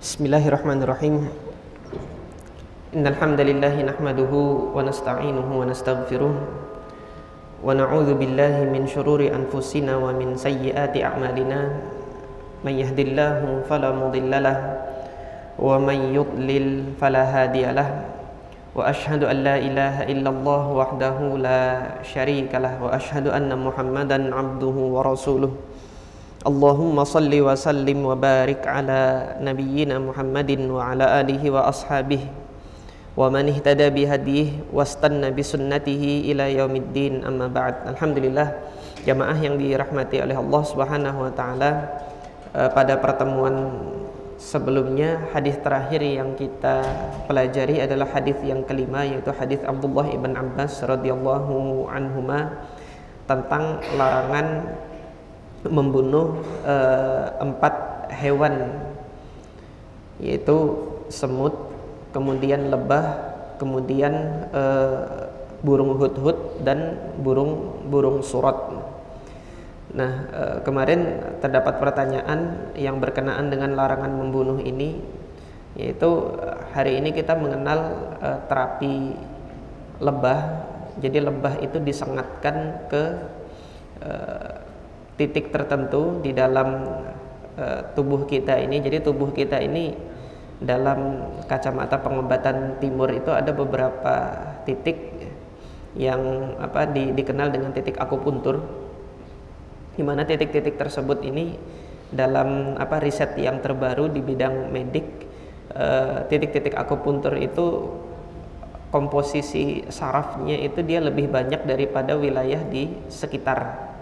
Bismillahirrahmanirrahim. Innal hamdalillah nahmaduhu wa nasta'inuhu wa nastaghfiruh wa na'udzu billahi min shururi anfusina wa min sayyiati a'malina. May yahdihillahu fala mudhillalah wa may yudlil fala hadiyalah. Wa asyhadu an la ilaha illallah wahdahu la syarikalah wa asyhadu anna Muhammadan 'abduhu wa rasuluh. Allahumma salli wa sallim wa barik ala nabiyyina Muhammadin wa ala alihi wa ashabihi wa man ihtada bihadihi wastanna bisunnatihi ila yaumiddin, amma ba'd. Alhamdulillah, jamaah yang dirahmati oleh Allah Subhanahu wa taala, pada pertemuan sebelumnya hadis terakhir yang kita pelajari adalah hadis yang kelima, yaitu hadis Abdullah ibn Abbas radhiyallahu anhuma tentang larangan membunuh 4 hewan, yaitu semut, kemudian lebah, kemudian burung hudhud dan burung surot. Nah, kemarin terdapat pertanyaan yang berkenaan dengan larangan membunuh ini, yaitu hari ini kita mengenal terapi lebah. Jadi lebah itu disengatkan ke titik tertentu di dalam tubuh kita ini. Jadi tubuh kita ini dalam kacamata pengobatan timur itu ada beberapa titik yang dikenal dengan titik akupuntur, di mana titik-titik tersebut ini dalam riset yang terbaru di bidang medik, titik-titik akupuntur itu komposisi sarafnya itu dia lebih banyak daripada wilayah di sekitar.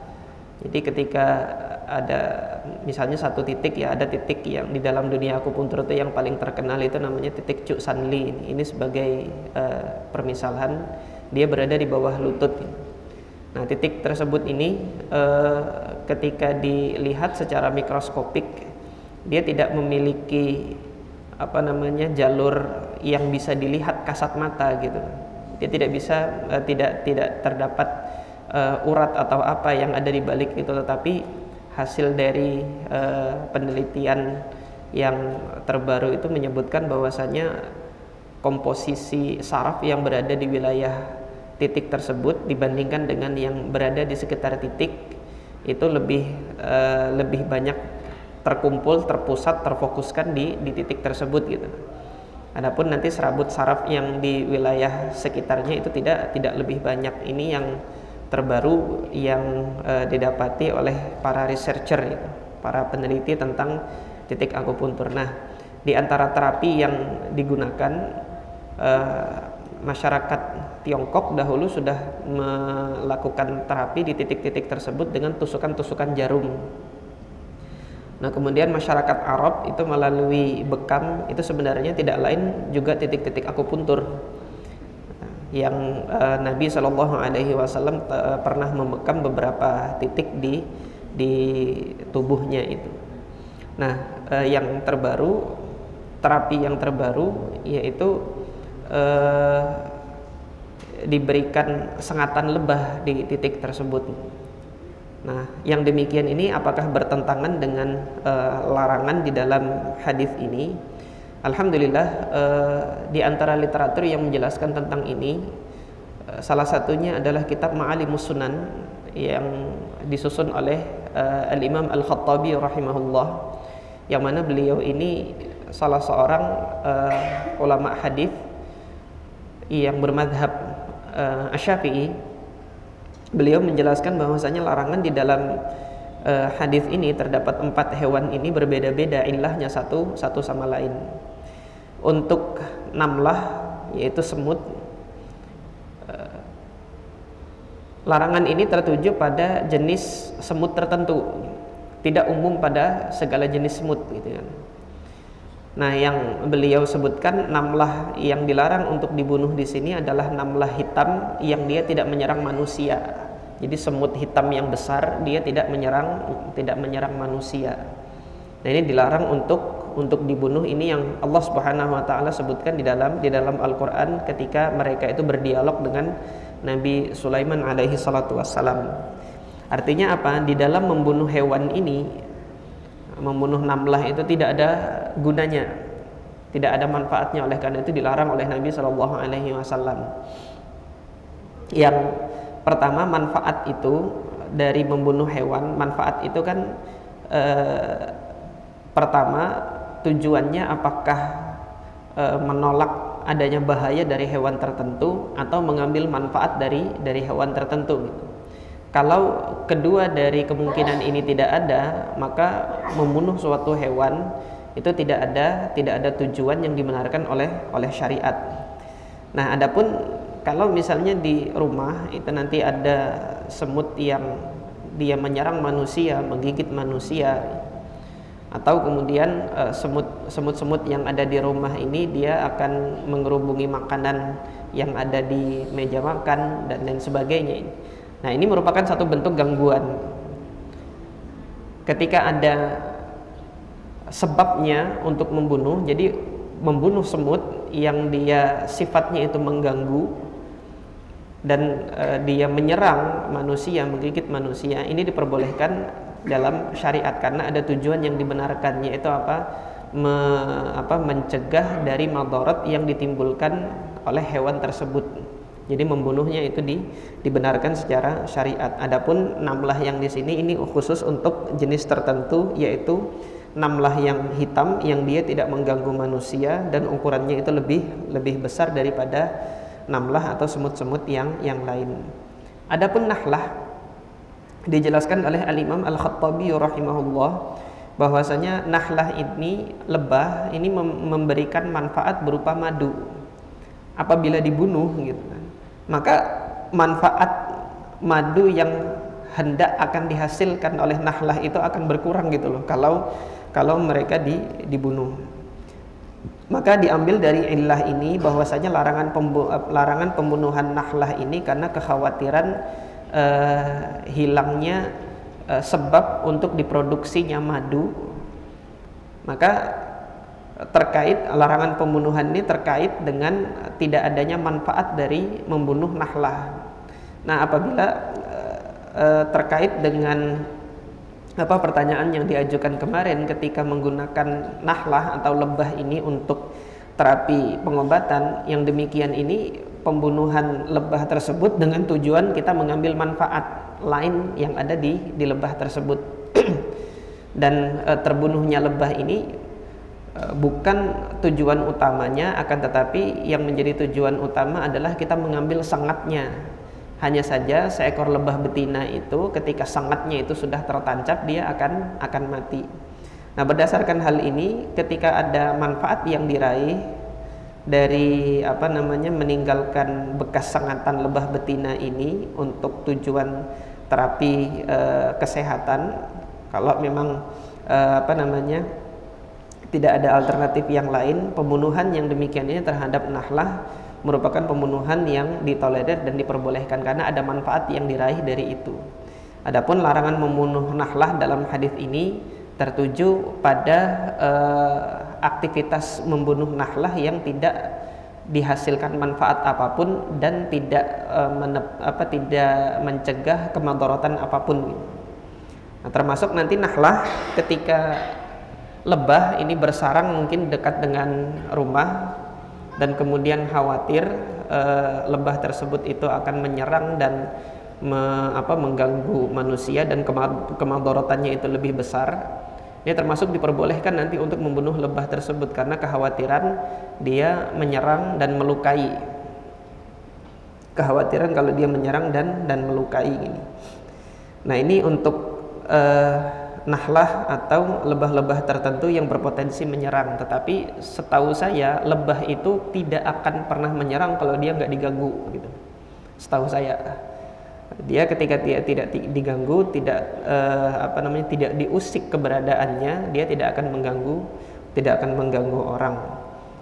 Jadi ketika ada misalnya satu titik, ya ada titik yang di dalam dunia akupuntur itu yang paling terkenal itu namanya titik Cuk Sanli. Ini sebagai permisalan, dia berada di bawah lutut. Nah, titik tersebut ini ketika dilihat secara mikroskopik, dia tidak memiliki jalur yang bisa dilihat kasat mata gitu. Dia tidak bisa tidak terdapat urat atau apa yang ada di balik itu, tetapi hasil dari penelitian yang terbaru itu menyebutkan bahwasanya komposisi saraf yang berada di wilayah titik tersebut dibandingkan dengan yang berada di sekitar titik itu lebih banyak terkumpul, terpusat, terfokuskan di titik tersebut gitu. Adapun nanti serabut saraf yang di wilayah sekitarnya itu tidak lebih banyak. Ini yang terbaru yang didapati oleh para researcher, para peneliti tentang titik akupuntur. Nah, di antara terapi yang digunakan, masyarakat Tiongkok dahulu sudah melakukan terapi di titik-titik tersebut dengan tusukan-tusukan jarum. Nah, kemudian masyarakat Arab itu melalui bekam, itu sebenarnya tidak lain juga titik-titik akupuntur yang Nabi SAW pernah membekam beberapa titik di tubuhnya itu. Nah, yang terbaru, terapi yang terbaru yaitu diberikan sengatan lebah di titik tersebut. Nah, yang demikian ini apakah bertentangan dengan larangan di dalam hadis ini? Alhamdulillah, di antara literatur yang menjelaskan tentang ini, salah satunya adalah kitab Ma'alimus Sunan yang disusun oleh Al-Imam Al-Khattabi rahimahullah, yang mana beliau ini salah seorang ulama hadis yang bermadhab Asy-Syafi'i. Beliau menjelaskan bahwasanya larangan di dalam hadis ini terdapat 4 hewan ini berbeda-beda ilahnya satu sama lain. Untuk namlah, yaitu semut, larangan ini tertuju pada jenis semut tertentu, tidak umum pada segala jenis semut gitu kan. Nah, yang beliau sebutkan namlah yang dilarang untuk dibunuh di sini adalah namlah hitam yang dia tidak menyerang manusia. Jadi semut hitam yang besar dia tidak menyerang manusia. Nah, ini dilarang untuk dibunuh. Ini yang Allah Subhanahu wa taala sebutkan di dalam Al-Qur'an ketika mereka itu berdialog dengan Nabi Sulaiman alaihi salatu wassalam. Artinya apa? Di dalam membunuh hewan ini, membunuh namlah itu tidak ada gunanya. tidak ada manfaatnya. Oleh karena itu dilarang oleh Nabi Shallallahu Alaihi Wasallam. Yang pertama, manfaat itu dari membunuh hewan, manfaat itu kan pertama tujuannya apakah menolak adanya bahaya dari hewan tertentu atau mengambil manfaat dari hewan tertentu gitu. Kalau kedua dari kemungkinan ini tidak ada, maka membunuh suatu hewan itu tidak ada tujuan yang dibenarkan oleh syariat. Nah, adapun kalau misalnya di rumah itu nanti ada semut yang dia menyerang manusia, menggigit manusia, atau kemudian semut-semut yang ada di rumah ini dia akan mengerubungi makanan yang ada di meja makan dan lain sebagainya. Nah, ini merupakan satu bentuk gangguan. Ketika ada sebabnya untuk membunuh, jadi membunuh semut yang dia sifatnya itu mengganggu dan dia menyerang manusia, menggigit manusia, ini diperbolehkan dalam syariat karena ada tujuan yang dibenarkan, yaitu mencegah dari madarat yang ditimbulkan oleh hewan tersebut. Jadi membunuhnya itu dibenarkan secara syariat. Adapun namlah yang di sini ini khusus untuk jenis tertentu, yaitu namlah yang hitam yang dia tidak mengganggu manusia dan ukurannya itu lebih besar daripada namlah atau semut-semut yang lain. Adapun nahlah dijelaskan oleh Al-Imam Al-Khattabi rahimahullah bahwasanya nahlah ini, lebah ini memberikan manfaat berupa madu. Apabila dibunuh gitu kan, maka manfaat madu yang hendak akan dihasilkan oleh nahlah itu akan berkurang gitu loh kalau mereka dibunuh. Maka diambil dari illah ini bahwasanya larangan pembunuhan nahlah ini karena kekhawatiran hilangnya sebab untuk diproduksinya madu. Maka terkait larangan pembunuhan ini terkait dengan tidak adanya manfaat dari membunuh nahlah. Nah, apabila terkait dengan pertanyaan yang diajukan kemarin ketika menggunakan nahlah atau lebah ini untuk terapi pengobatan, yang demikian ini pembunuhan lebah tersebut dengan tujuan kita mengambil manfaat lain yang ada di lebah tersebut. Dan terbunuhnya lebah ini bukan tujuan utamanya, akan tetapi yang menjadi tujuan utama adalah kita mengambil sangatnya. Hanya saja seekor lebah betina itu ketika sangatnya itu sudah tertancap, dia akan mati. Nah, berdasarkan hal ini, ketika ada manfaat yang diraih dari meninggalkan bekas sangatan lebah betina ini untuk tujuan terapi kesehatan, kalau memang tidak ada alternatif yang lain, pembunuhan yang demikian ini terhadap nahlah merupakan pembunuhan yang ditolerir dan diperbolehkan karena ada manfaat yang diraih dari itu. Adapun larangan membunuh nahlah dalam hadis ini tertuju pada aktivitas membunuh nahlah yang tidak dihasilkan manfaat apapun dan tidak mencegah kemadharatan apapun. Nah, termasuk nanti nahlah ketika lebah ini bersarang mungkin dekat dengan rumah dan kemudian khawatir lebah tersebut itu akan menyerang dan mengganggu manusia dan kemadharatannya itu lebih besar. Ini termasuk diperbolehkan nanti untuk membunuh lebah tersebut karena kekhawatiran dia menyerang dan melukai. Kekhawatiran kalau dia menyerang dan melukai ini. Nah, ini untuk nahlah atau lebah-lebah tertentu yang berpotensi menyerang. Tetapi setahu saya lebah itu tidak akan pernah menyerang kalau dia nggak diganggu gitu. Setahu saya dia ketika dia tidak diganggu, tidak diusik keberadaannya, dia tidak akan mengganggu orang.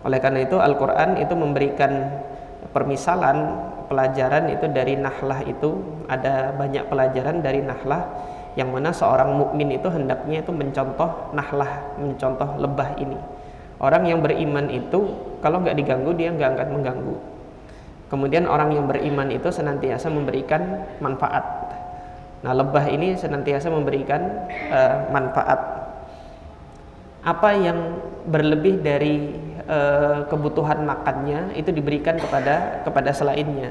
Oleh karena itu Al-Quran itu memberikan permisalan pelajaran itu dari nahlah itu, ada banyak pelajaran dari nahlah yang mana seorang mukmin itu hendaknya itu mencontoh nahlah, mencontoh lebah ini. Orang yang beriman itu kalau nggak diganggu dia nggak akan mengganggu. Kemudian orang yang beriman itu senantiasa memberikan manfaat. Nah, lebah ini senantiasa memberikan manfaat. Apa yang berlebih dari kebutuhan makannya itu diberikan kepada selainnya.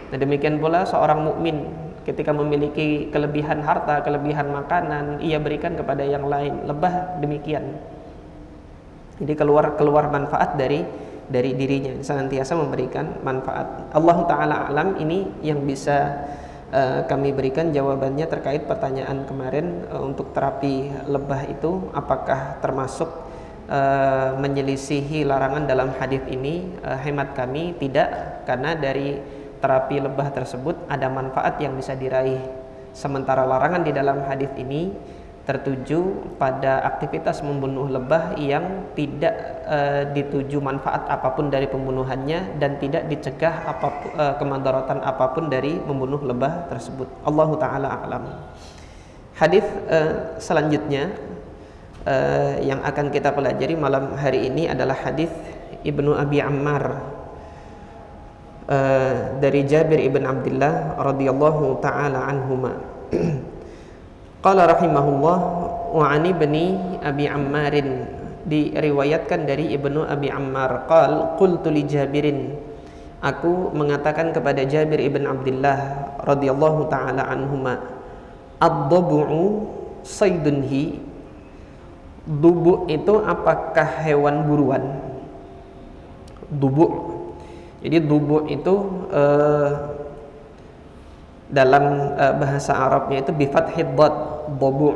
Nah, demikian pula seorang mukmin ketika memiliki kelebihan harta, kelebihan makanan, ia berikan kepada yang lain. Lebah demikian. Jadi keluar manfaat dari dirinya, senantiasa memberikan manfaat. Allah Ta'ala alam, ini yang bisa kami berikan jawabannya terkait pertanyaan kemarin. Untuk terapi lebah itu apakah termasuk menyelisihi larangan dalam hadis ini? Hemat kami tidak, karena dari terapi lebah tersebut ada manfaat yang bisa diraih. Sementara larangan di dalam hadis ini tertuju pada aktivitas membunuh lebah yang tidak dituju manfaat apapun dari pembunuhannya dan tidak dicegah kemudaratan apapun dari membunuh lebah tersebut. Allahu Ta'ala a'lam. Hadis selanjutnya yang akan kita pelajari malam hari ini adalah hadis Ibnu Abi Ammar dari Jabir ibn Abdullah radhiyallahu ta'ala anhuma. Qala rahimahullah wa ani ibni Abi Ammarin, diriwayatkan dari Ibnu Abi Ammar, qal qultu li Jabirin, aku mengatakan kepada Jabir ibn Abdullah radhiyallahu ta'ala anhuma, ad-dabu'u saydunhi, dubu itu apakah hewan buruan? Dubu. Jadi dubu itu dalam bahasa Arabnya itu bifathid dad, dubu.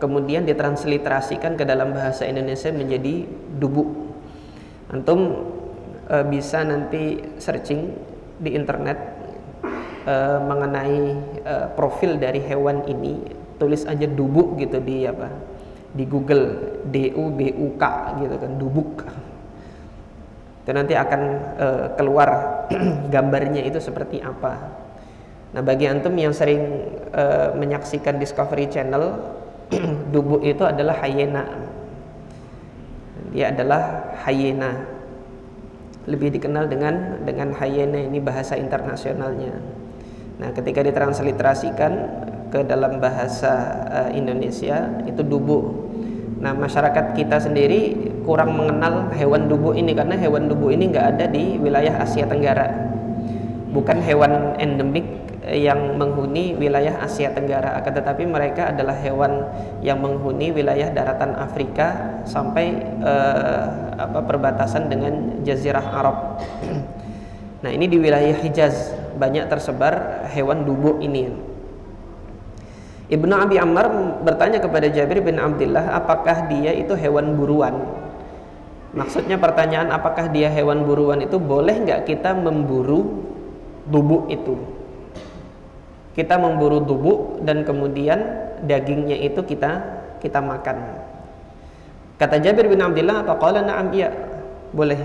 Kemudian ditransliterasikan ke dalam bahasa Indonesia menjadi dubu. Antum bisa nanti searching di internet mengenai profil dari hewan ini, tulis aja dubu gitu di Google, DUBUK gitu kan, dubuk. Itu nanti akan keluar gambarnya itu seperti apa. Nah, bagi antum yang sering menyaksikan Discovery Channel, dubu itu adalah hyena. Dia adalah hyena. Lebih dikenal dengan hyena, ini bahasa internasionalnya. Nah, ketika ditransliterasikan ke dalam bahasa Indonesia itu dubu. Nah, masyarakat kita sendiri kurang mengenal hewan dubu ini, karena hewan dubu ini nggak ada di wilayah Asia Tenggara. Bukan hewan endemik yang menghuni wilayah Asia Tenggara, akan tetapi mereka adalah hewan yang menghuni wilayah daratan Afrika sampai perbatasan dengan Jazirah Arab. Nah, ini di wilayah Hijaz banyak tersebar hewan dubu ini. Ibnu Abi Ammar bertanya kepada Jabir bin Abdullah, apakah dia itu hewan buruan? Maksudnya pertanyaan apakah dia hewan buruan itu, boleh nggak kita memburu dubu itu? Kita memburu dubu dan kemudian dagingnya itu kita makan. Kata Jabir bin Abdullah, faqala na'am, iya, boleh.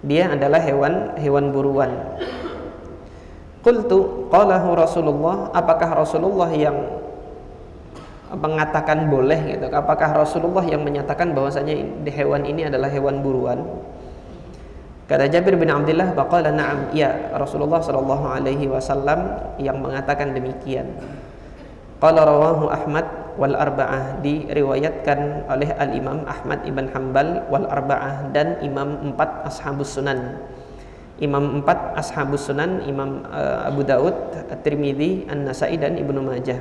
Dia adalah hewan buruan. Qultu qalahu Rasulullah, apakah Rasulullah yang mengatakan boleh gitu? Apakah Rasulullah yang menyatakan bahwasanya hewan ini adalah hewan buruan? Kata Jabir bin Abdullah, faqala na'am, ya, Rasulullah sallallahu alaihi wasallam yang mengatakan demikian. Qala rawahu Ahmad wal arba'ah, diriwayatkan oleh Al-Imam Ahmad ibn Hanbal wal arba'ah, dan imam 4 ashabus sunan. Imam 4 ashabus sunan, Imam Abu Daud, At-Tirmidzi, An-Nasa'i, dan Ibnu Majah.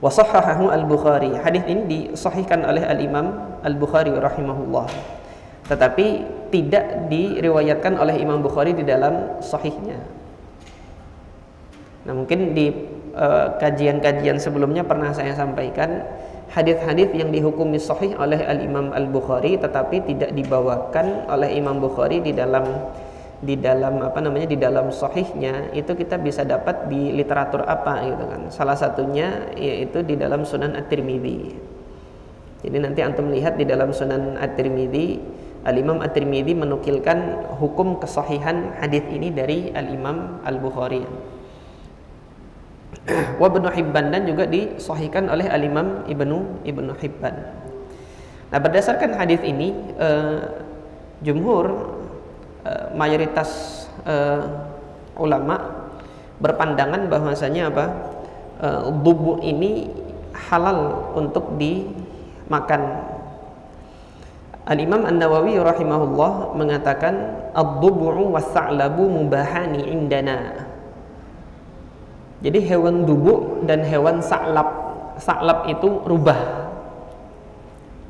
Wa sahhahahu Al-Bukhari, hadis ini disahihkan oleh Al-Imam Al-Bukhari rahimahullah, tetapi tidak diriwayatkan oleh Imam Bukhari di dalam sahihnya. Nah, mungkin di kajian-kajian sebelumnya pernah saya sampaikan hadis-hadis yang dihukumi sahih oleh Al-Imam Al-Bukhari tetapi tidak dibawakan oleh Imam Bukhari di dalam di dalam sahihnya, itu kita bisa dapat di literatur apa gitu kan. Salah satunya yaitu di dalam Sunan At-Tirmidzi. Jadi nanti antum lihat di dalam Sunan At-Tirmidzi, Al-Imam At-Tirmidzi menukilkan hukum kesahihan hadis ini dari Al-Imam Al-Bukhari. Wa Ibnu Hibban, dan juga disahihkan oleh Al-Imam Ibnu Hibban. Nah, berdasarkan hadis ini jumhur mayoritas ulama berpandangan bahwasanya dubu ini halal untuk dimakan. Al-Imam An-Nawawi rahimahullah mengatakan ad-dubu'u was-sa'labu mubahani indana. Jadi hewan dubu dan hewan sa'lab. Sa'lab itu rubah.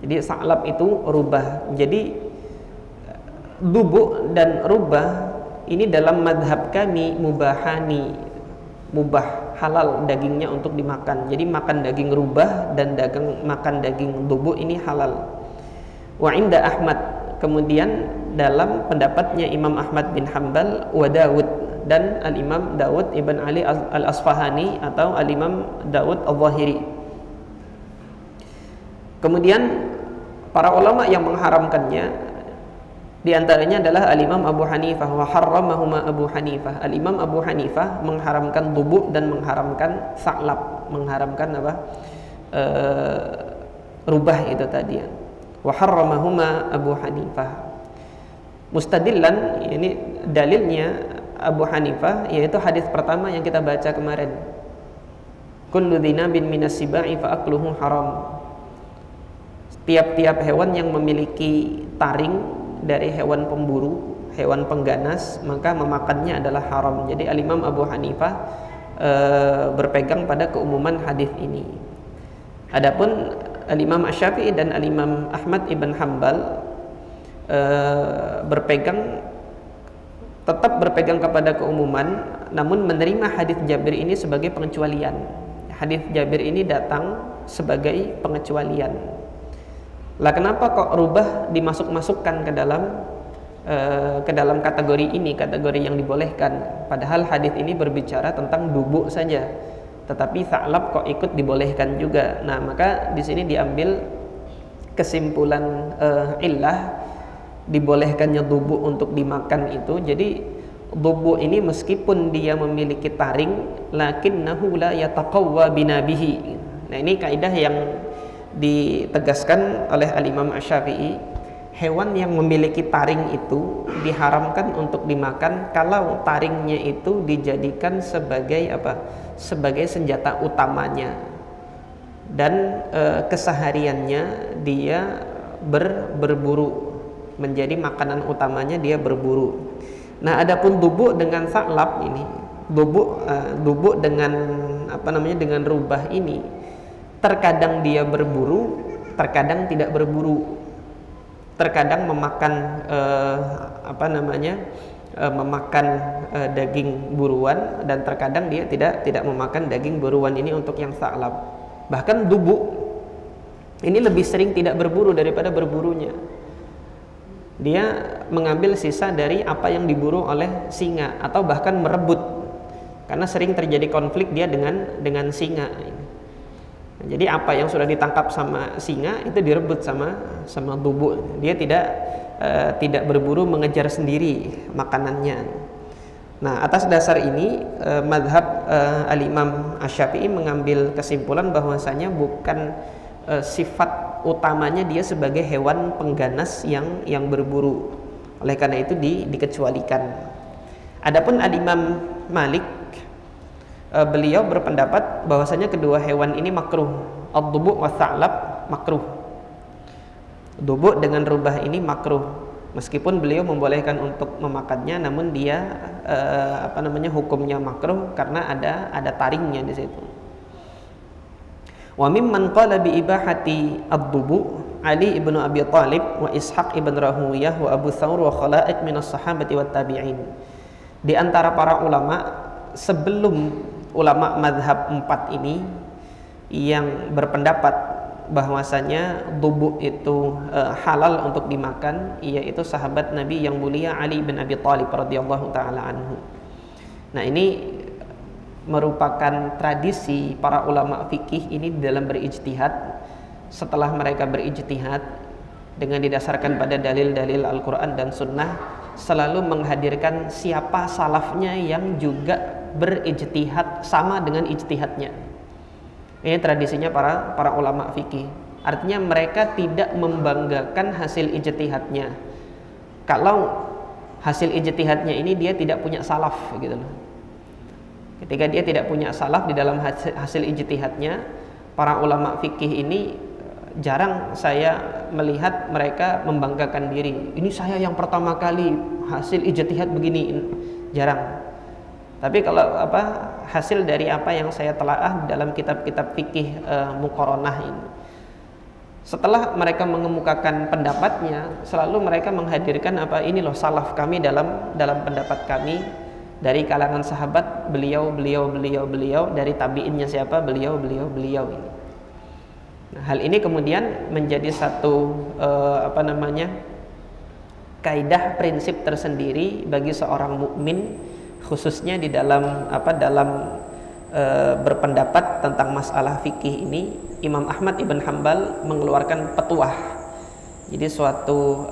Jadi sa'lab itu rubah. Jadi dubu dan rubah ini dalam madhab kami mubahani, mubah, halal dagingnya untuk dimakan. Jadi makan daging rubah dan makan daging dubu ini halal. Wa inda Ahmad, kemudian dalam pendapatnya Imam Ahmad bin Hanbal, wa Dawud, dan Al-Imam Dawud ibn Ali Al-Asfahani atau Al-Imam Dawud Al-Zahiri. Kemudian para ulama yang mengharamkannya di antaranya adalah Al-Imam Abu Hanifah, wa harramahuma Abu Hanifah. Al-Imam Abu Hanifah mengharamkan dubu dan mengharamkan sa'lab, mengharamkan apa? Rubah itu tadi ya. Wa harramahuma Abu Hanifah. Mustadillan, ini dalilnya Abu Hanifah yaitu hadis pertama yang kita baca kemarin. Kullu dzinabin minas sibai fa akluhu haram. Tiap-tiap hewan yang memiliki taring dari hewan pemburu, hewan pengganas, maka memakannya adalah haram. Jadi Al-Imam Abu Hanifah berpegang pada keumuman hadis ini. Adapun Al-Imam Asy-Syafi'i dan Al-Imam Ahmad ibn Hanbal tetap berpegang kepada keumuman, namun menerima hadis Jabir ini sebagai pengecualian. Hadis Jabir ini datang sebagai pengecualian. Lah kenapa kok rubah dimasukkan ke dalam kategori ini, kategori yang dibolehkan? Padahal hadis ini berbicara tentang dubu saja, tetapi sa'lab kok ikut dibolehkan juga. Nah, maka di sini diambil kesimpulan illah dibolehkannya dubu untuk dimakan itu. Jadi dubu ini meskipun dia memiliki taring, lakinnahu la yataqawwa binabihi. Nah, ini kaidah yang ditegaskan oleh Al-Imam Asy-Syafi'i. Hewan yang memiliki taring itu diharamkan untuk dimakan kalau taringnya itu dijadikan sebagai apa? Sebagai senjata utamanya, dan kesehariannya dia berburu, menjadi makanan utamanya dia berburu. Nah, adapun dubu dengan sa'lab ini, dubu dengan dengan rubah ini, terkadang dia berburu, terkadang tidak berburu. Terkadang memakan memakan daging buruan, dan terkadang dia tidak memakan daging buruan ini untuk yang sa'lab. Bahkan dubu ini lebih sering tidak berburu daripada berburunya. Dia mengambil sisa dari apa yang diburu oleh singa, atau bahkan merebut, karena sering terjadi konflik dia dengan singa. Jadi apa yang sudah ditangkap sama singa itu direbut sama dubu. Dia tidak berburu mengejar sendiri makanannya. Nah, atas dasar ini mazhab Al-Imam Asy-Syafi'i mengambil kesimpulan bahwasanya bukan sifat utamanya dia sebagai hewan pengganas yang berburu. Oleh karena itu dikecualikan. Adapun Al-Imam Malik, beliau berpendapat bahwasanya kedua hewan ini makruh. Ad-dubu wa sa'lab makruh. Dubu dengan rubah ini makruh. Meskipun beliau membolehkan untuk memakannya, namun dia hukumnya makruh karena ada taringnya di situ. Wa mimman qala bi ibahati ad-dubu Ali ibn Abi Thalib wa Ishaq ibn Rahuyah wa Abu Thawr wa khalaiq minas sahabati wat tabi'in. Di antara para ulama sebelum ulama mazhab 4 ini yang berpendapat bahwasanya dubu itu halal untuk dimakan, yaitu sahabat Nabi yang mulia Ali bin Abi Thalib radhiyallahu taala anhu. Nah, ini merupakan tradisi para ulama fikih ini dalam berijtihad. Setelah mereka berijtihad dengan didasarkan pada dalil-dalil Al-Quran dan Sunnah, selalu menghadirkan siapa salafnya yang juga berijtihad sama dengan ijtihadnya. Ini tradisinya para ulama fikih. Artinya mereka tidak membanggakan hasil ijtihadnya. Kalau hasil ijtihadnya ini dia tidak punya salaf gitu loh. Ketika dia tidak punya salaf di dalam hasil ijtihadnya, para ulama fikih ini jarang saya melihat mereka membanggakan diri. Ini saya yang pertama kali hasil ijtihad begini, jarang. Tapi kalau hasil dari apa yang saya telaah dalam kitab-kitab fikih muqaranah ini, setelah mereka mengemukakan pendapatnya, selalu mereka menghadirkan ini loh salaf kami dalam pendapat kami, dari kalangan sahabat beliau dari tabi'innya siapa beliau ini. Nah, hal ini kemudian menjadi satu kaidah prinsip tersendiri bagi seorang mukmin, khususnya di dalam berpendapat tentang masalah fikih ini. Imam Ahmad ibn Hanbal mengeluarkan petuah, jadi suatu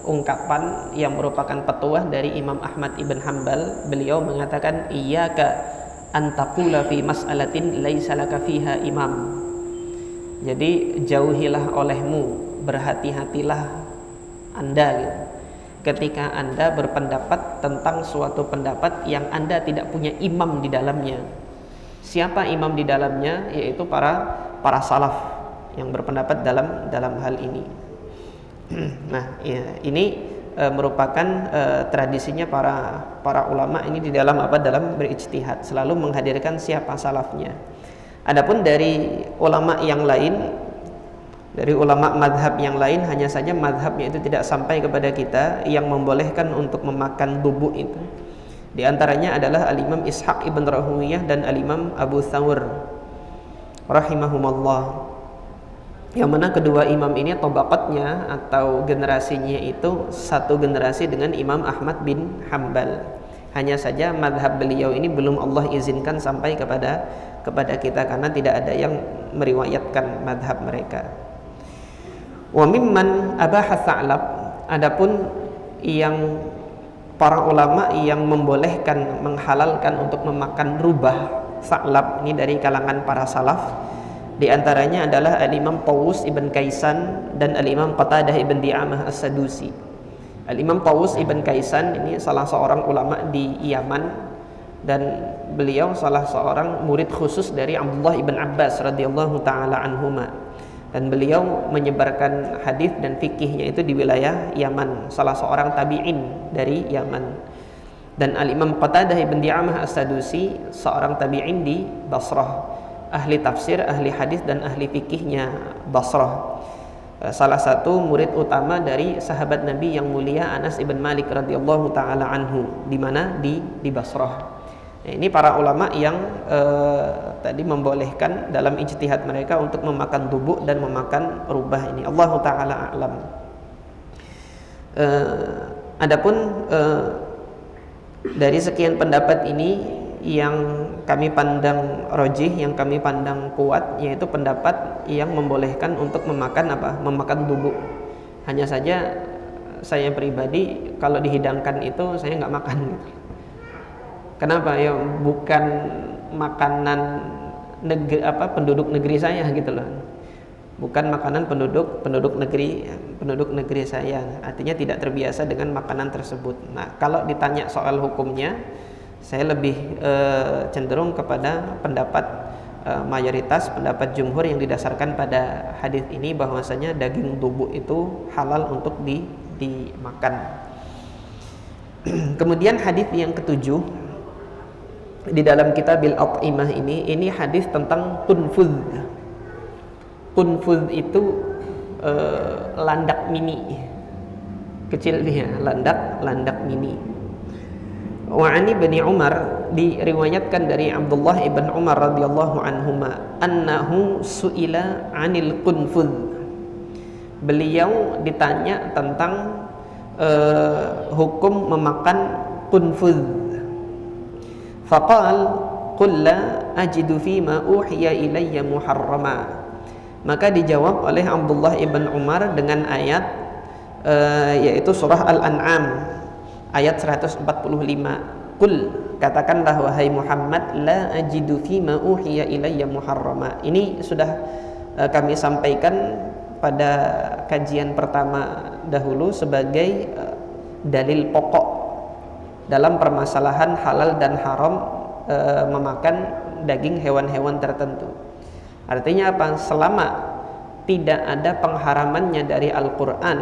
ungkapan yang merupakan petuah dari Imam Ahmad ibn Hanbal. Beliau mengatakan, iyyaka an taqula fi mas'alatin laisa laka fiha imam. Jadi jauhilah olehmu, berhati-hatilah Anda gitu, ketika Anda berpendapat tentang suatu pendapat yang Anda tidak punya imam di dalamnya. Siapa imam di dalamnya? Yaitu para salaf yang berpendapat dalam hal ini. Nah, ya, ini merupakan tradisinya para ulama ini di dalam dalam berijtihad, selalu menghadirkan siapa salafnya. Adapun dari ulama yang lain, dari ulama madhab yang lain, hanya saja madhabnya itu tidak sampai kepada kita yang membolehkan untuk memakan bubuk itu. Di antaranya adalah Al-Imam Ishaq ibn Rahawiyah dan Al-Imam Abu Thawr rahimahumallah, yang mana kedua imam ini tabaqatnya atau generasinya itu satu generasi dengan Imam Ahmad bin Hanbal. Hanya saja madhab beliau ini belum Allah izinkan sampai kepada kita, karena tidak ada yang meriwayatkan madhab mereka. Wa mimman abaha tha'lab, adapun yang para ulama yang membolehkan, menghalalkan untuk memakan rubah tha'lab ini dari kalangan para salaf, di antaranya adalah Al-Imam Tawus ibn Kaisan dan Al-Imam Qatadah ibn Di'amah As-Sadusi. Al-Imam Tawus ibn Kaisan ini salah seorang ulama di Yaman, dan beliau salah seorang murid khusus dari Abdullah ibn Abbas radhiyallahu taala anhuma, dan beliau menyebarkan hadis dan fikihnya itu di wilayah Yaman, salah seorang tabi'in dari Yaman. Dan Al-Imam Qatadah ibn Di'amah As-Sadusi seorang tabi'in di Basrah, ahli tafsir, ahli hadis dan ahli fikihnya Basrah. Salah satu murid utama dari sahabat Nabi yang mulia Anas ibn Malik radhiyallahu taala anhu, di mana di Basrah. Ini para ulama yang tadi membolehkan dalam ijtihad mereka untuk memakan bubuk dan memakan rubah ini. Allahu taala a'lam. Adapun dari sekian pendapat ini, yang kami pandang rojih, yang kami pandang kuat, yaitu pendapat yang membolehkan untuk memakan bubuk. Hanya saja saya pribadi kalau dihidangkan itu saya nggak makan. Kenapa? Ya bukan makanan penduduk negeri saya gitu loh. Bukan makanan penduduk negeri saya. Artinya tidak terbiasa dengan makanan tersebut. Nah, kalau ditanya soal hukumnya, saya lebih cenderung kepada pendapat mayoritas, pendapat jumhur yang didasarkan pada hadis ini, bahwasanya daging bubuk itu halal untuk dimakan. Kemudian hadis yang ketujuh di dalam Kitabil At'imah ini hadis tentang tunfudz. Tunfudz itu landak mini, kecil dia, landak mini. Wa'ani bin Umar, diriwayatkan dari Abdullah ibn Umar radhiyallahu anhuma, annahu su'ila 'anil qunfudz. Beliau ditanya tentang hukum memakan qunfudz. Faqal qul la ajidu fima uhiya ilayya muharrama. Maka dijawab oleh Abdullah ibn Umar dengan ayat yaitu surah Al-An'am ayat 145. Qul, katakanlah wahai Muhammad, la ajidu fima uhiya ilayya muharrama. Ini sudah kami sampaikan pada kajian pertama dahulu sebagai dalil pokok dalam permasalahan halal dan haram memakan daging hewan-hewan tertentu. Artinya apa? Selama tidak ada pengharamannya dari Al-Quran,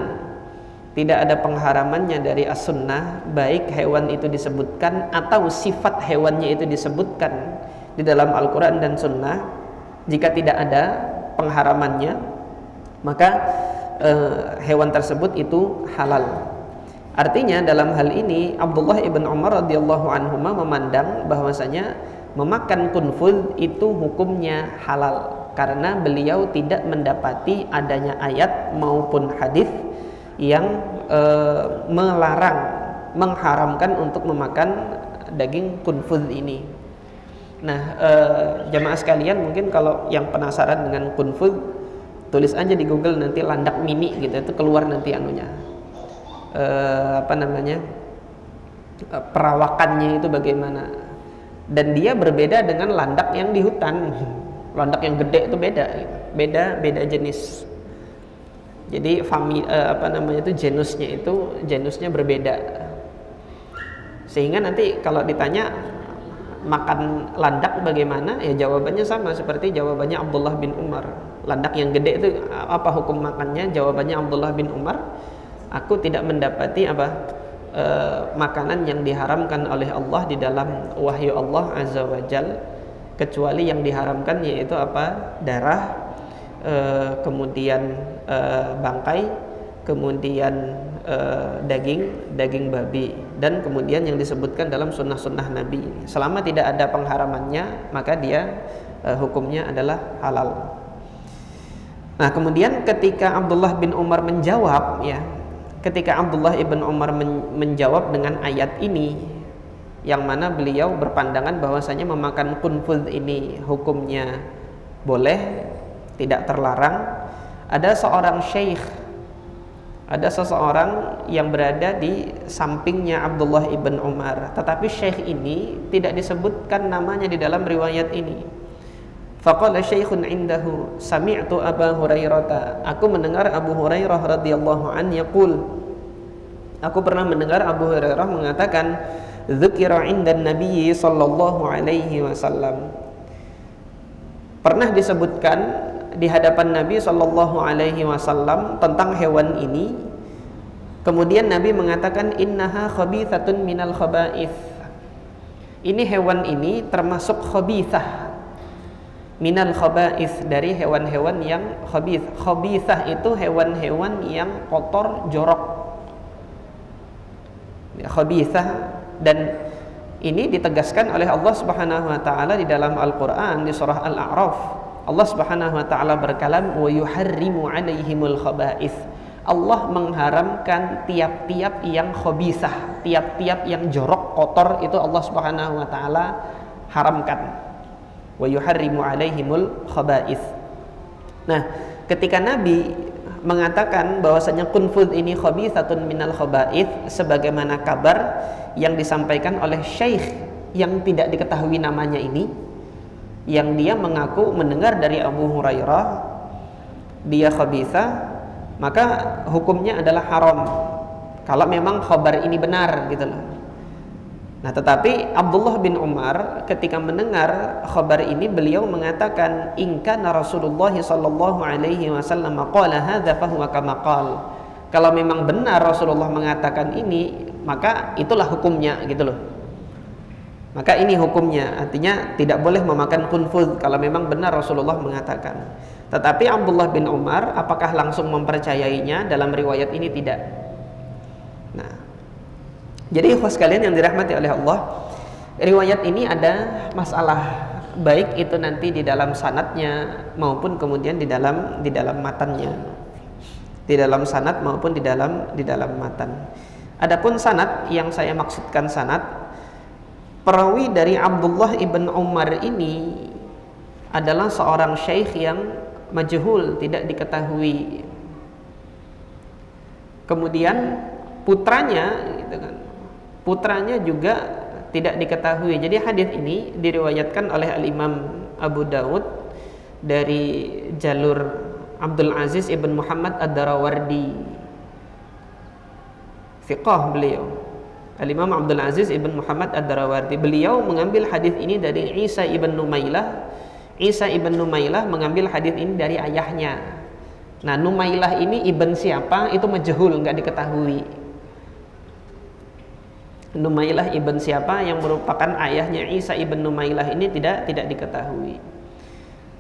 tidak ada pengharamannya dari As-Sunnah, baik hewan itu disebutkan atau sifat hewannya itu disebutkan di dalam Al-Quran dan Sunnah. Jika tidak ada pengharamannya, maka hewan tersebut itu halal. Artinya dalam hal ini Abdullah ibn Umar radhiyallahu anhuma memandang bahwasanya memakan kunfud itu hukumnya halal, karena beliau tidak mendapati adanya ayat maupun hadis yang melarang, mengharamkan untuk memakan daging kunfud ini. Nah, jamaah sekalian, mungkin kalau yang penasaran dengan kunfud, tulis aja di Google nanti landak mini gitu, itu keluar nanti anunya, perawakannya itu bagaimana. Dan dia berbeda dengan landak yang di hutan. Landak yang gede itu beda jenis. Jadi genusnya berbeda. Sehingga nanti kalau ditanya makan landak bagaimana, ya jawabannya sama seperti jawabannya Abdullah bin Umar. Landak yang gede itu apa hukum makannya? Jawabannya Abdullah bin Umar, aku tidak mendapati makanan yang diharamkan oleh Allah di dalam wahyu Allah Azza wa Jal, kecuali yang diharamkan yaitu darah, kemudian bangkai, kemudian daging babi, dan kemudian yang disebutkan dalam sunnah-sunnah Nabi. Selama tidak ada pengharamannya, maka dia hukumnya adalah halal. Nah, kemudian ketika Abdullah bin Umar menjawab, ketika Abdullah ibn Umar menjawab dengan ayat ini, yang mana beliau berpandangan bahwasanya memakan kunfud ini hukumnya boleh, tidak terlarang. Ada seorang syekh, ada seseorang yang berada di sampingnya Abdullah ibn Umar, tetapi syekh ini tidak disebutkan namanya di dalam riwayat ini. Faqala syekhun indahu sami'tu Aba Hurairah, aku mendengar Abu Hurairah radhiyallahu an yaqul, aku pernah mendengar Abu Hurairah mengatakan, dzukira 'indan Nabi sallallahu alaihi wasallam, pernah disebutkan di hadapan Nabi sallallahu alaihi wasallam tentang hewan ini. Kemudian Nabi mengatakan, innaha khabithatun minal khaba'ith, ini hewan ini termasuk khabithah, minal khaba'ith, dari hewan-hewan yang khabith. Khabithah itu hewan-hewan yang kotor, jorok, khabithah. Dan ini ditegaskan oleh Allah Subhanahu wa taala di dalam Al-Qur'an di surah Al-A'raf. Allah Subhanahu wa taala berkalam, wa yuharrimu 'alaihimul khaba'ith, Allah mengharamkan tiap-tiap yang khabithah, tiap-tiap yang jorok, kotor, itu Allah Subhanahu wa taala haramkan. Wa yuharrimu 'alaihimul khaba'ith. Nah, ketika Nabi mengatakan bahwasanya kunfud ini khabithatun minal khaba'ith, sebagaimana kabar yang disampaikan oleh syekh yang tidak diketahui namanya ini, yang dia mengaku mendengar dari Abu Hurairah dia khabithah, maka hukumnya adalah haram kalau memang khabar ini benar gitu loh. Nah, tetapi Abdullah bin Umar ketika mendengar khabar ini, beliau mengatakan, in kana Rasulullah sallallahu alaihi wasallam qala hadza fa huwa kama qala, kalau memang benar Rasulullah mengatakan ini, maka itulah hukumnya gitu loh. Maka ini hukumnya, artinya tidak boleh memakan kunfud kalau memang benar Rasulullah mengatakan. Tetapi Abdullah bin Umar apakah langsung mempercayainya? Dalam riwayat ini tidak. Nah, jadi ikhwas sekalian yang dirahmati oleh Allah, riwayat ini ada masalah, baik itu nanti di dalam sanadnya maupun kemudian di dalam matannya, di dalam sanad maupun di dalam matan. Adapun sanad yang saya maksudkan sanad, perawi dari Abdullah ibn Umar ini adalah seorang syekh yang majhul, tidak diketahui. Kemudian putranya gitu kan, putranya juga tidak diketahui. Jadi hadis ini diriwayatkan oleh Al-Imam Abu Dawud dari jalur Abdul Aziz ibn Muhammad Ad-Darawardi, fiqh beliau. Al-Imam Abdul Aziz ibn Muhammad Ad-Darawardi, beliau mengambil hadis ini dari Isa ibn Numailah. Isa ibn Numailah mengambil hadis ini dari ayahnya. Nah, Numailah ini ibn siapa itu majhul, nggak diketahui. Numailah ibn siapa yang merupakan ayahnya Isa ibn Numailah ini tidak diketahui.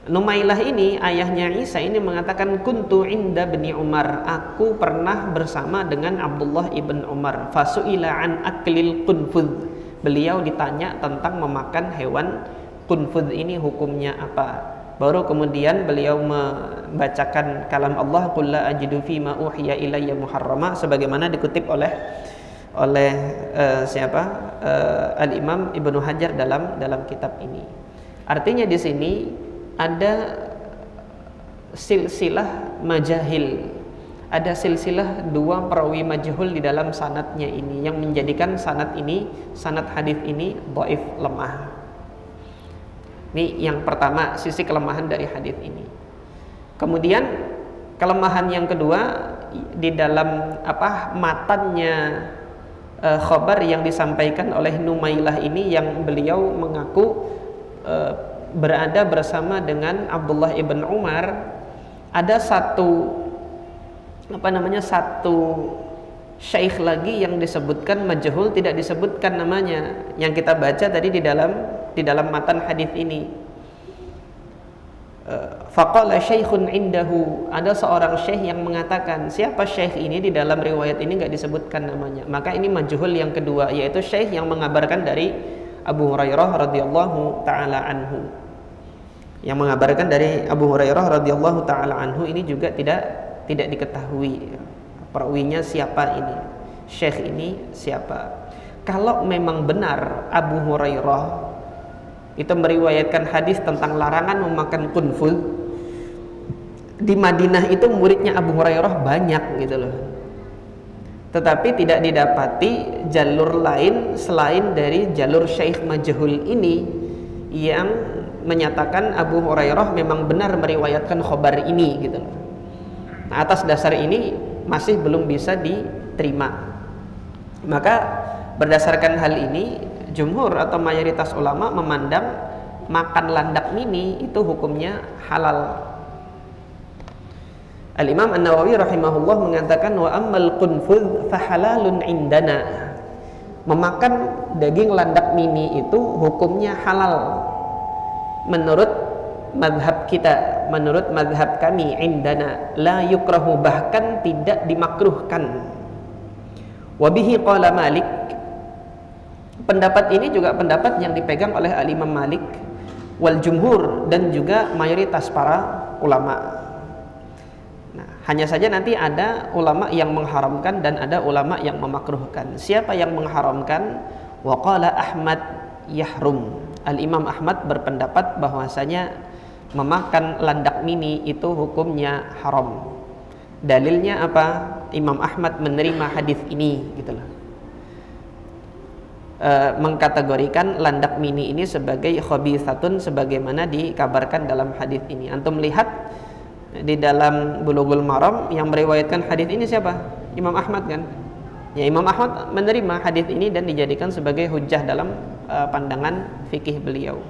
Numailah ini ayahnya Isa ini mengatakan kuntu inda bni Umar, aku pernah bersama dengan Abdullah ibn Umar, fasuila an aklil qunfudz, beliau ditanya tentang memakan hewan qunfudz ini hukumnya apa. Baru kemudian beliau membacakan kalam Allah, qul la ajidu fi ma uhiya ilayya muharrama, sebagaimana dikutip oleh Al-Imam Ibnu Hajar dalam kitab ini. Artinya di sini ada silsilah majahil, ada silsilah dua perawi majhul di dalam sanadnya ini yang menjadikan sanad hadis ini dhaif, lemah. Ini yang pertama, sisi kelemahan dari hadis ini. Kemudian kelemahan yang kedua di dalam matannya khabar yang disampaikan oleh Numailah ini, yang beliau mengaku berada bersama dengan Abdullah ibn Umar. Ada satu syekh lagi yang disebutkan majhul, tidak disebutkan namanya, yang kita baca tadi di dalam matan hadis ini. Faqala syaikhun indahu, ada seorang syekh yang mengatakan, siapa syekh ini? Di dalam riwayat ini enggak disebutkan namanya. Maka ini majhul yang kedua, yaitu syekh yang mengabarkan dari Abu Hurairah radhiyallahu taala anhu. Yang mengabarkan dari Abu Hurairah radhiyallahu taala anhu ini juga tidak diketahui perawinya siapa ini, syekh ini siapa. Kalau memang benar Abu Hurairah itu meriwayatkan hadis tentang larangan memakan qunfudz, di Madinah itu muridnya Abu Hurairah banyak gitu loh. Tetapi tidak didapati jalur lain selain dari jalur syekh majhul ini yang menyatakan Abu Hurairah memang benar meriwayatkan khobar ini gitu loh. Nah, atas dasar ini masih belum bisa diterima. Maka berdasarkan hal ini, jumhur atau mayoritas ulama memandang makan landak mini itu hukumnya halal. Al-Imam An-Nawawi rahimahullah mengatakan, wa ammal qunfudz fa halalun indana. Memakan daging landak mini itu hukumnya halal menurut mazhab kita, menurut mazhab kami, indana la yukrahu, bahkan tidak dimakruhkan. Wabihi qala Malik, pendapat ini juga pendapat yang dipegang oleh Al-Imam Malik wal jumhur, dan juga mayoritas para ulama. Nah, hanya saja nanti ada ulama yang mengharamkan dan ada ulama yang memakruhkan. Siapa yang mengharamkan? Wa qala Ahmad yahrum, Al-Imam Ahmad berpendapat bahwasanya memakan landak mini itu hukumnya haram. Dalilnya apa? Imam Ahmad menerima hadis ini gitu loh. Mengkategorikan landak mini ini sebagai khabithatun sebagaimana dikabarkan dalam hadis ini. Antum lihat di dalam Bulughul Maram yang meriwayatkan hadis ini siapa? Imam Ahmad kan? Ya, Imam Ahmad menerima hadis ini dan dijadikan sebagai hujjah dalam pandangan fikih beliau.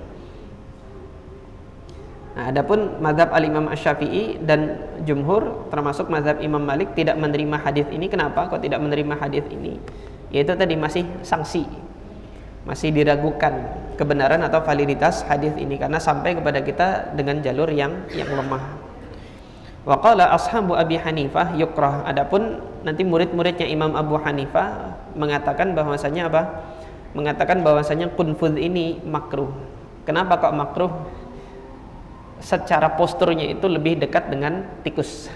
Nah, adapun mazhab al-Imam Asy-Syafi'i dan jumhur termasuk mazhab Imam Malik tidak menerima hadis ini. Kenapa kok tidak menerima hadis ini? Yaitu tadi masih sanksi, masih diragukan kebenaran atau validitas hadis ini karena sampai kepada kita dengan jalur yang lemah. Wa qala ashabu Abi Hanifah yukrah. Adapun nanti murid-muridnya Imam Abu Hanifah mengatakan bahwasanya apa? Mengatakan bahwasanya qunfudz ini makruh. Kenapa kok makruh? Secara posturnya itu lebih dekat dengan tikus.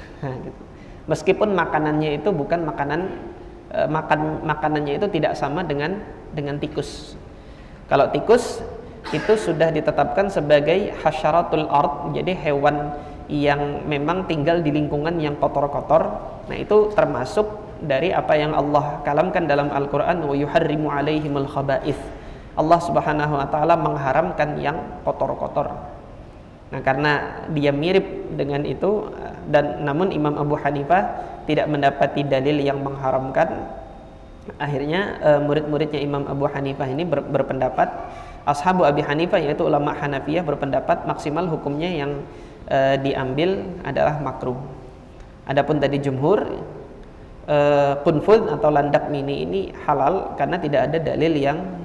Meskipun makanannya itu bukan makanannya itu tidak sama dengan tikus. Kalau tikus itu sudah ditetapkan sebagai hasyaratul ard, jadi hewan yang memang tinggal di lingkungan yang kotor-kotor. Nah, itu termasuk dari apa yang Allah kalamkan dalam Al-Qur'an, wa yuharrimu alaihimul khaba'ith. Allah Subhanahu wa taala mengharamkan yang kotor-kotor. Nah, karena dia mirip dengan itu, dan namun Imam Abu Hanifah tidak mendapati dalil yang mengharamkan, akhirnya murid-muridnya Imam Abu Hanifah ini berpendapat, ashabu Abi Hanifah yaitu ulama Hanafiyah berpendapat maksimal hukumnya yang diambil adalah makruh. Adapun tadi jumhur, qunfudz atau landak mini ini halal karena tidak ada dalil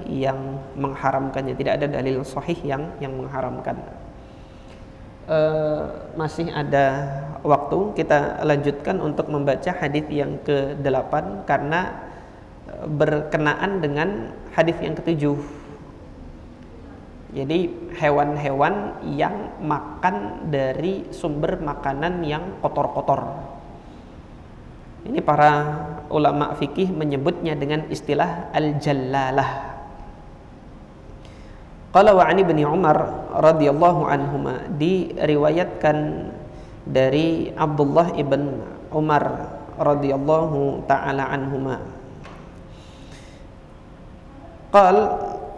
yang mengharamkannya, tidak ada dalil sahih yang mengharamkan. Masih ada waktu, kita lanjutkan untuk membaca hadis yang ke-8 karena berkenaan dengan hadis yang ke-7. Jadi hewan-hewan yang makan dari sumber makanan yang kotor-kotor. Ini para ulama fikih menyebutnya dengan istilah al-jallalah. Qala wa 'an Ibnu Umar radhiyallahu anhuma, diriwayatkan dari Abdullah ibn Umar radhiyallahu taala anhuma.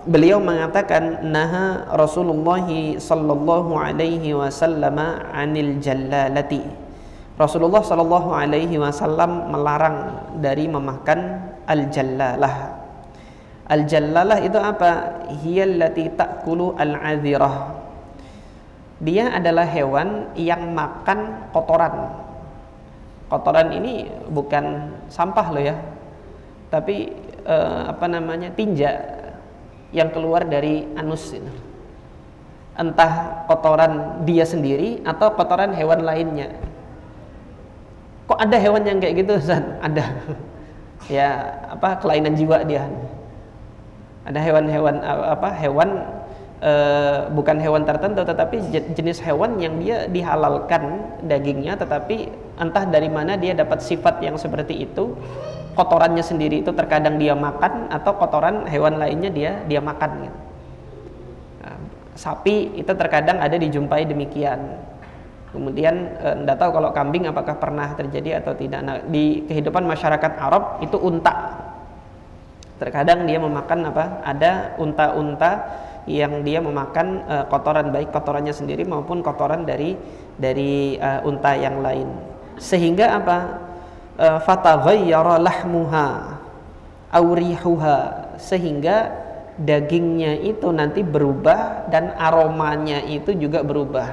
Beliau mengatakan, naha Rasulullah sallallahu alaihi wasallam 'anil jallalati. Rasulullah sallallahu alaihi wasallam melarang dari memakan al-jallalah. Al-jallalah itu apa? Hiyallati ta'kulu al-'adhirah. Dia adalah hewan yang makan kotoran. Kotoran ini bukan sampah loh ya, tapi tinja yang keluar dari anus itu. Entah kotoran dia sendiri atau kotoran hewan lainnya. Kok ada hewan yang kayak gitu, Ustaz? Ada. Ya, kelainan jiwa dia. Ada hewan-hewan bukan hewan tertentu, tetapi jenis hewan yang dia dihalalkan dagingnya, tetapi entah dari mana dia dapat sifat yang seperti itu. Kotorannya sendiri itu terkadang dia makan, atau kotoran hewan lainnya dia makan gitu. Nah, sapi itu terkadang ada dijumpai demikian. Kemudian tidak tahu kalau kambing apakah pernah terjadi atau tidak. Nah, di kehidupan masyarakat Arab itu unta. Terkadang dia memakan ada unta-unta yang dia memakan kotoran, baik kotorannya sendiri maupun kotoran dari unta yang lain. Sehingga fataghayyara lahmuha aw rihuha, sehingga dagingnya itu nanti berubah dan aromanya itu juga berubah.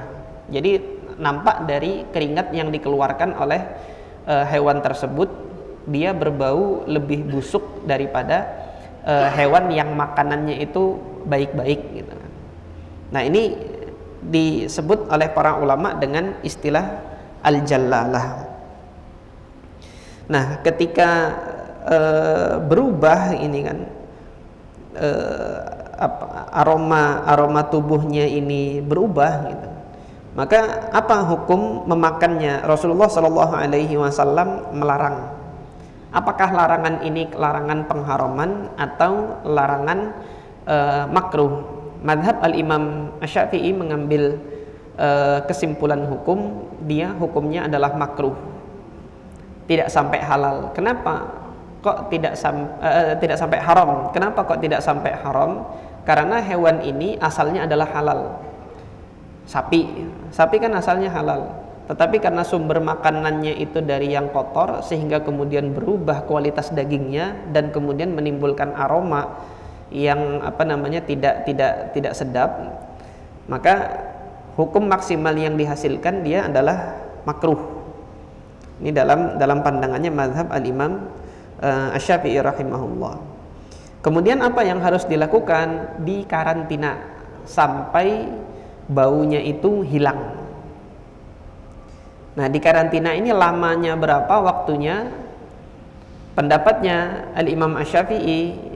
Jadi nampak dari keringat yang dikeluarkan oleh hewan tersebut, dia berbau lebih busuk daripada hewan yang makanannya itu baik-baik gitu. Nah, ini disebut oleh para ulama dengan istilah al-jallalah. Nah, ketika berubah ini kan, aroma tubuhnya ini berubah gitu, maka apa hukum memakannya? Rasulullah Shallallahu Alaihi Wasallam melarang. Apakah larangan ini larangan pengharaman atau larangan makruh? Madhab al-Imam Asy-Syafi'i mengambil kesimpulan hukum, dia hukumnya adalah makruh, tidak sampai halal. Kenapa kok tidak sampai haram? Kenapa kok tidak sampai haram? Karena hewan ini asalnya adalah halal. Sapi kan asalnya halal, tetapi karena sumber makanannya itu dari yang kotor, sehingga kemudian berubah kualitas dagingnya dan kemudian menimbulkan aroma yang tidak sedap, maka hukum maksimal yang dihasilkan dia adalah makruh. Ini dalam pandangannya mazhab al-Imam Asy-Syafi'i rahimahullah. Kemudian apa yang harus dilakukan? Dikarantina sampai baunya itu hilang. Nah, di karantina ini lamanya berapa waktunya? Pendapatnya al-Imam Asy-Syafi'i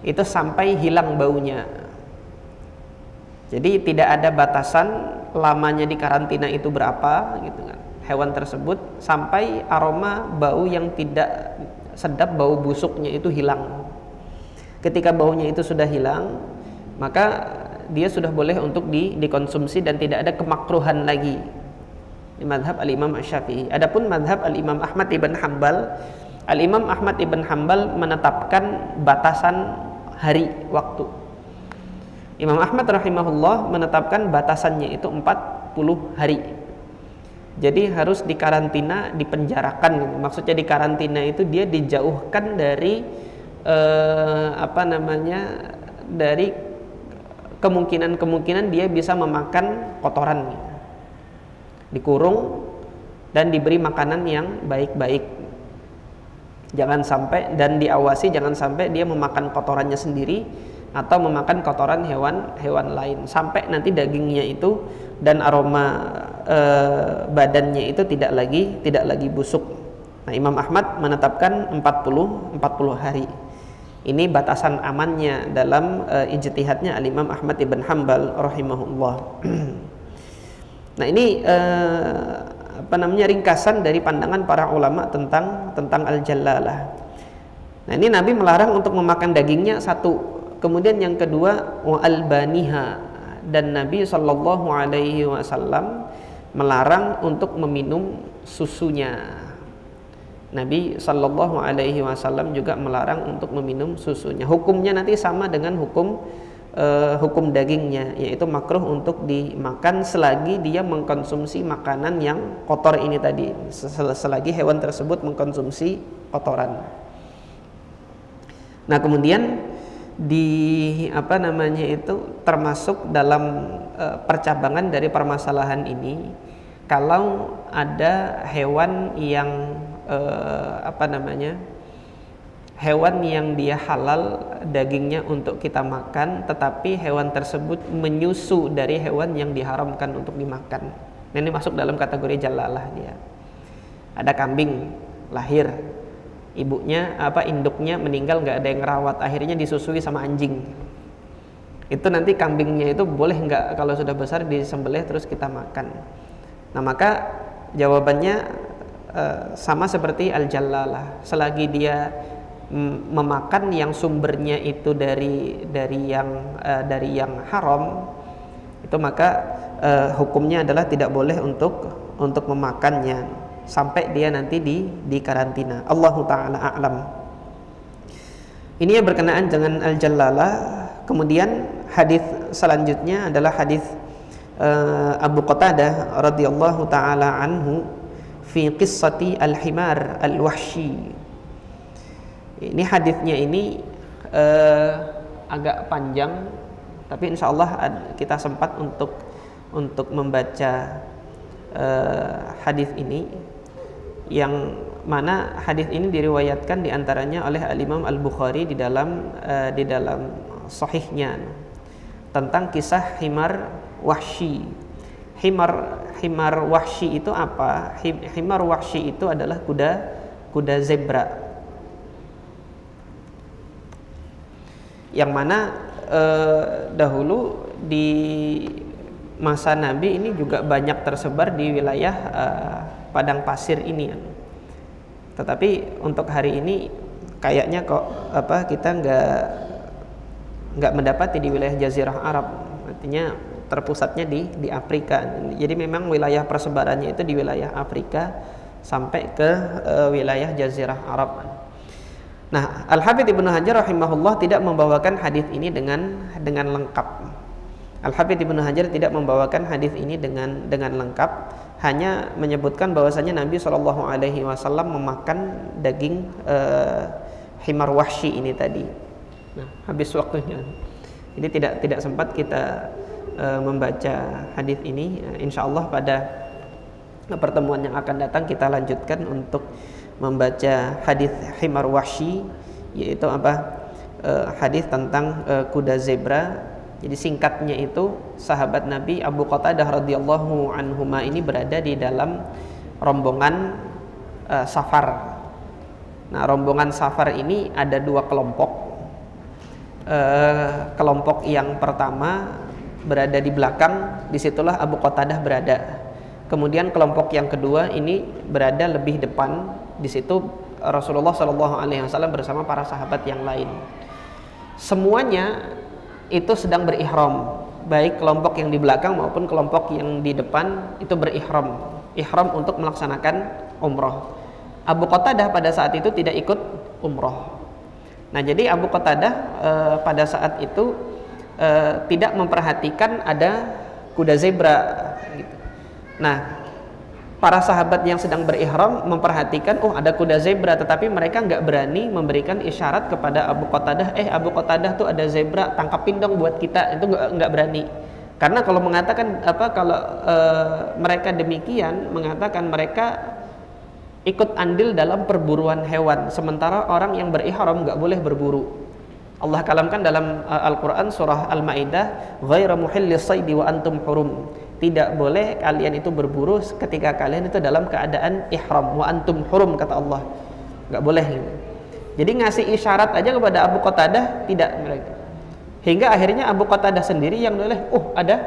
itu sampai hilang baunya. Jadi tidak ada batasan lamanya di karantina itu berapa gitu kan. Hewan tersebut sampai aroma bau yang tidak sedap, bau busuknya itu hilang. Ketika baunya itu sudah hilang, maka dia sudah boleh untuk dikonsumsi dan tidak ada kemakruhan lagi. Ini mazhab al-Imam Asy-Syafi'i. Adapun mazhab al-Imam Ahmad ibn Hanbal, al-Imam Ahmad ibn Hanbal menetapkan batasan hari waktu. Imam Ahmad rahimahullah menetapkan batasannya itu 40 hari. Jadi harus dikarantina, dipenjarakan. Maksudnya dikarantina itu dia dijauhkan dari dari kemungkinan dia bisa memakan kotoran. Dikurung dan diberi makanan yang baik-baik. Jangan sampai, dan diawasi jangan sampai dia memakan kotorannya sendiri atau memakan kotoran hewan lain, sampai nanti dagingnya itu dan aroma badannya itu tidak lagi busuk. Nah, Imam Ahmad menetapkan 40 hari. Ini batasan amannya dalam ijtihadnya Al-Imam Ahmad ibn Hanbal rahimahullah. Nah, ini ringkasan dari pandangan para ulama tentang al-jallalah. Nah, ini Nabi melarang untuk memakan dagingnya, satu. Kemudian yang kedua, wa albaniha, dan Nabi sallallahu alaihi wasallam melarang untuk meminum susunya. Nabi sallallahu alaihi wasallam juga melarang untuk meminum susunya. Hukumnya nanti sama dengan hukum dagingnya, yaitu makruh untuk dimakan selagi dia mengkonsumsi makanan yang kotor ini tadi, selagi hewan tersebut mengkonsumsi kotoran. Nah, kemudian termasuk dalam percabangan dari permasalahan ini, kalau ada hewan yang hewan yang dia halal dagingnya untuk kita makan, tetapi hewan tersebut menyusu dari hewan yang diharamkan untuk dimakan. Nah, ini masuk dalam kategori jalalah dia. Ada kambing lahir, induknya meninggal, nggak ada yang rawat, akhirnya disusui sama anjing. Itu nanti kambingnya itu boleh nggak kalau sudah besar disembelih terus kita makan? Nah, maka jawabannya sama seperti al-jallalah. Selagi dia memakan yang sumbernya itu dari yang haram, itu maka hukumnya adalah tidak boleh untuk memakannya sampai dia nanti di karantina. Allahu ta'ala a'lam. Ini yang berkenaan dengan al-jallalah. Kemudian hadis selanjutnya adalah hadis Abu Qatadah radhiyallahu ta'ala anhu fi qissati al-himar al-wahshi. Ini hadisnya ini agak panjang, tapi insyaallah kita sempat untuk membaca hadis ini, yang mana hadis ini diriwayatkan diantaranya oleh Al-Imam Al-Bukhari di dalam sahihnya, tentang kisah himar wahshi. Himar wahshi itu apa? Himar wahshi itu adalah kuda zebra, yang mana dahulu di masa Nabi ini juga banyak tersebar di wilayah padang pasir ini. Tetapi untuk hari ini kayaknya kita nggak mendapati di wilayah Jazirah Arab, artinya terpusatnya di Afrika. Jadi memang wilayah persebarannya itu di wilayah Afrika sampai ke wilayah Jazirah Arab. Nah, Al-Hafidz Ibnu Hajar rahimahullah tidak membawakan hadis ini dengan lengkap. Al-Hafidz Ibnu Hajar tidak membawakan hadis ini dengan lengkap, hanya menyebutkan bahwasanya Nabi SAW memakan daging himar wahshi ini tadi. Nah, habis waktunya. Jadi tidak sempat kita membaca hadis ini. Insyaallah pada pertemuan yang akan datang kita lanjutkan untuk membaca hadis himar wahshi, yaitu hadis tentang kuda zebra. Jadi singkatnya itu, sahabat Nabi Abu Qatadah radhiyallahu anhuma ini berada di dalam rombongan safar. Nah, rombongan safar ini ada dua kelompok. Kelompok yang pertama berada di belakang, disitulah Abu Qatadah berada. Kemudian kelompok yang kedua ini berada lebih depan, di situ Rasulullah SAW bersama para sahabat yang lain. Semuanya itu sedang berihram, baik kelompok yang di belakang maupun kelompok yang di depan itu ihram untuk melaksanakan umroh. Abu Qatadah pada saat itu tidak ikut umroh. Nah, jadi Abu Qatadah pada saat itu tidak memperhatikan ada kuda zebra gitu. Nah, para sahabat yang sedang berihram memperhatikan, ada kuda zebra, tetapi mereka nggak berani memberikan isyarat kepada Abu Qatadah, Abu Qatadah tuh ada zebra, tangkapin dong buat kita. Itu nggak berani. Karena kalau mengatakan mereka demikian, mengatakan mereka ikut andil dalam perburuan hewan, sementara orang yang berihram nggak boleh berburu. Allah kalamkan dalam Al-Quran surah Al-Ma'idah, ghaira muhillis saydi wa antum hurum. Tidak boleh kalian itu berburu ketika kalian itu dalam keadaan ihram, wa antum hurum, kata Allah. Nggak boleh gitu. Jadi ngasih isyarat aja kepada Abu Qatadah, tidak mereka. Hingga akhirnya Abu Qatadah sendiri yang boleh, ada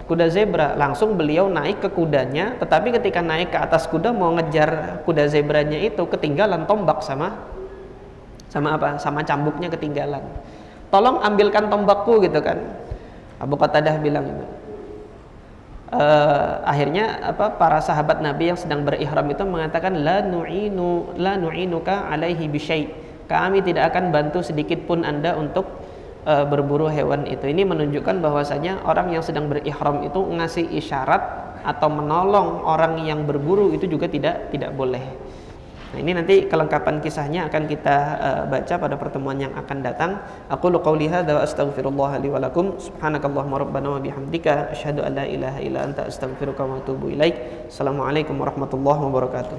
kuda zebra. Langsung beliau naik ke kudanya, tetapi ketika naik ke atas kuda mau ngejar kuda zebranya itu, ketinggalan tombak sama cambuknya ketinggalan. Tolong ambilkan tombakku gitu kan. Abu Qatadah bilang itu. Akhirnya para sahabat Nabi yang sedang berihram itu mengatakan la nu'inuka alaihi bisyai'. Kami tidak akan bantu sedikit pun Anda untuk berburu hewan itu. Ini menunjukkan bahwasanya orang yang sedang berihram itu ngasih isyarat atau menolong orang yang berburu itu juga tidak boleh. Nah, ini nanti kelengkapan kisahnya akan kita baca pada pertemuan yang akan datang. Aqulu qouli hadza wa astaghfirullah li wa lakum. Subhanakallahumma rabbana wa bihamdika asyhadu an la ilaha illa anta astaghfiruka wa atubu ilaik. Assalamualaikum warahmatullahi wabarakatuh.